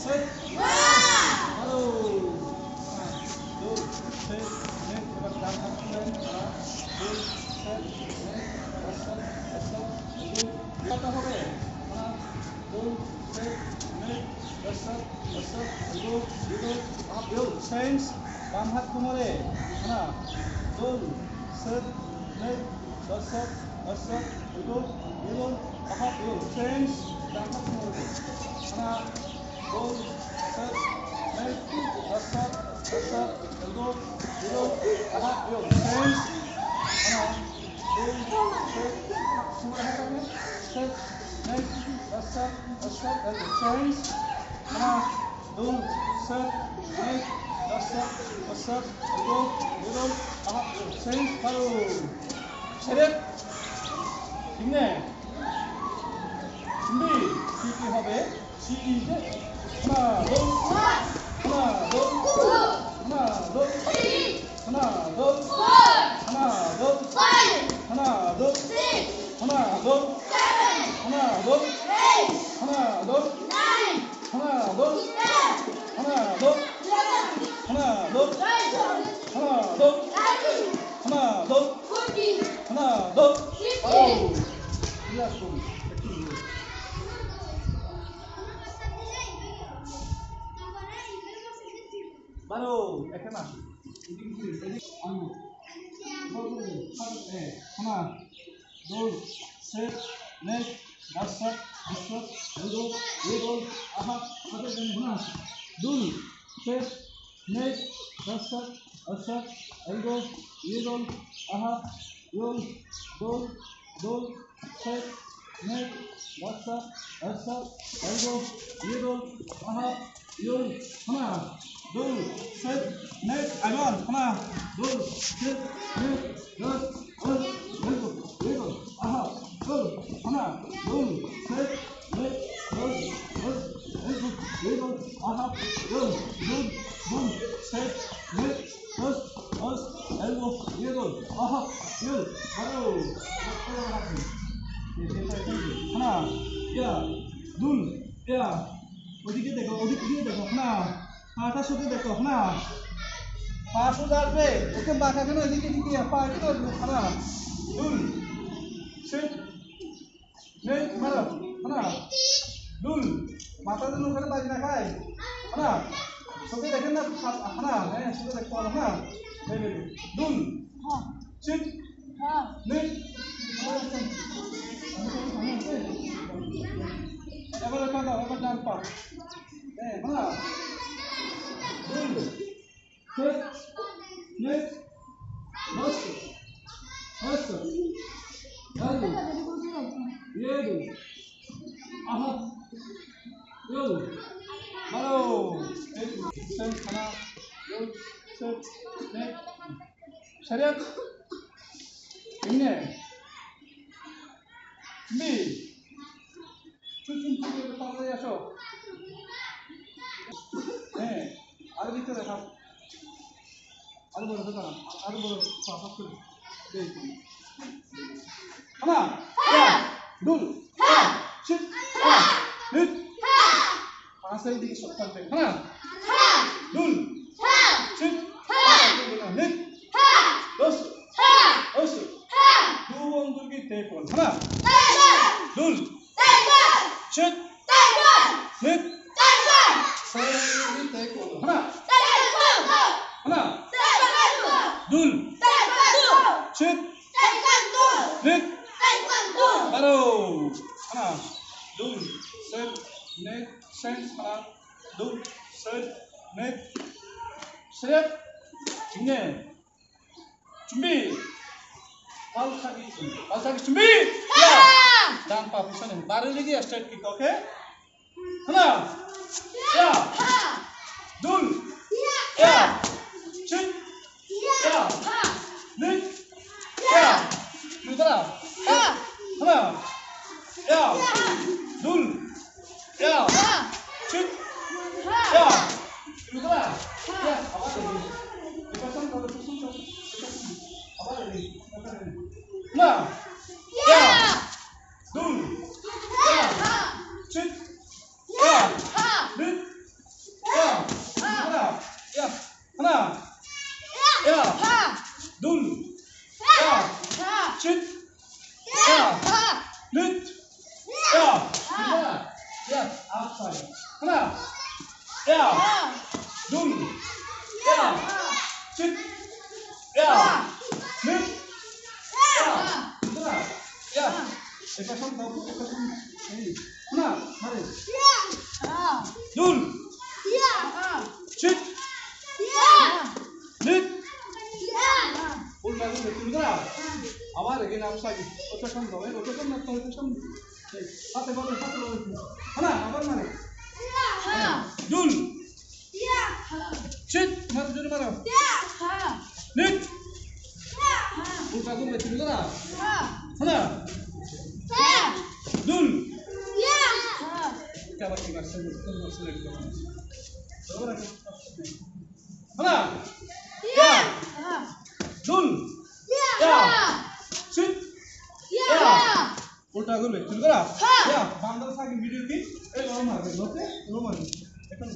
셋. 바로. 하나, 둘, 셋, 넷. 제발 다 같이. 하나, 둘, 셋, 넷, 다섯, 여섯, 일곱. 갔다 허리. 하나, 둘, 셋, 넷, 다섯, 여섯, 일곱, 아홉, 열. 체인지. 밤핫 구멍에. 하나, 둘, 셋, 넷, 다섯, 여섯, 일곱, 아홉, 열. 체인지. 밤핫 구멍에. 하나, 둘, 셋, 넷, 다섯, 여섯, 일곱, 아홉, 열. 체인지. 하나, 둘, 셋, 스물 하나, 셋, 넷, 다섯, 여섯, 일곱. 체인지. 하나, 둘, 셋, 넷, 다섯, 여섯, 일곱, 아홉, 열. 체인지. 바로. 차렷. 힘내. 준비. 기기 협에 시작. 하나, 둘, 하나, 둘, 하나, 둘, 하나, 둘, 하나, 둘, 하나, 둘, 하나, 둘, 하나, 둘, 하나, 둘, 하나, 둘, 하나, 둘, 하나, 둘, 하나, 둘, 하나, 둘, 하나, 둘. 아우. 일라스. 바로 에케나. 하나, 둘, 셋, 넷, 다섯, 여섯, 일곱, 아홉, 하나, 둘, 셋, 넷, 다섯, 여섯, 일곱, 아홉, 열, 둘, 셋, 넷, 다섯, 여섯, 일곱, 아홉, 열. 하나, 둘, 셋, 넷, 아이건. 하나, 둘, 셋, 넷, 다섯, 일곱, 아홉, 열. 하나, 둘, 셋, 넷, 다섯, 일곱, 아홉, 열. 둘, 셋, 넷, 다섯, 일곱, 아홉, 열. 바로 하나, 야, 둘, 야, 어디게 되고, 하나, 다 쏟게 되고, 하나, 다 쏟아বে, ওকে মাথাখানে এদিকে পা একটু 하나, 둘, 셋, 넷, মারো, 하나, 둘, মাথাটা ওখানে বাজি না খায়, 하나, চোখে দেখেন না, 하나, হ্যাঁ, চোখে দেখতে পারো, 하나, 둘, 셋, 넷, এবার ডান পা, হ্যাঁ, 하나, 둘, 셋, 넷, 다섯, 일곱, 아홉, 열. 바로 셋, 하나, 둘, 셋, 넷. 차렷. 힘내. 준비. 춤추고 따라해 하셔. 네. 아래 밑에 가. 아래 보러 가잖아. 아래 보러 가. 네. 하나, 둘, 셋, 넷. 아사히 되게 속한데. 하나, 둘, 셋, 넷, 다섯, 두 번 들기 대본. 하나, 둘, 셋, 넷, 세 대본. 하나, 둘, 셋, 넷. 바로 하나, 둘, 셋, 넷, 하나, 둘, 셋, 넷. 차렷. 힘내. 준비. 발차기 준비. 야. डान पा पिछने बारह लीजिए straight kick. Okay. 하나, 야, 둘, 야, 셋, 야, 넷, 야, 얘들아, 하나, 야, 둘, 야, 셋, 야, 얘들아, 야, 아빠 여기, 이거 손 아빠 여기, 하나, 야, 둘, 야, 셋, 야, 넷, outside. Hana. Yeah. Dun. Yeah. Sit. Yeah. Mid. Yeah. Hana. Yeah. Eka sam daw. Eka sam. Hana. Mare. Dun. Sit. Mid. Ulta dun. Tulga. আবার এগেন আউটসাইড ওটা কম দাও ওটা কম না তো ওটা কম হাতে বলে হনা আবার মানে দুল চিট মার জোরে মারো নিট উল্টা দুল বেশি না হনা দুল কাবা কি মারছে কোন মারছে হনা দুল উল্টা করবে চুল করা বান্দর থাকে ভিডিও কি এই গরম হবে ওকে রোমান এখন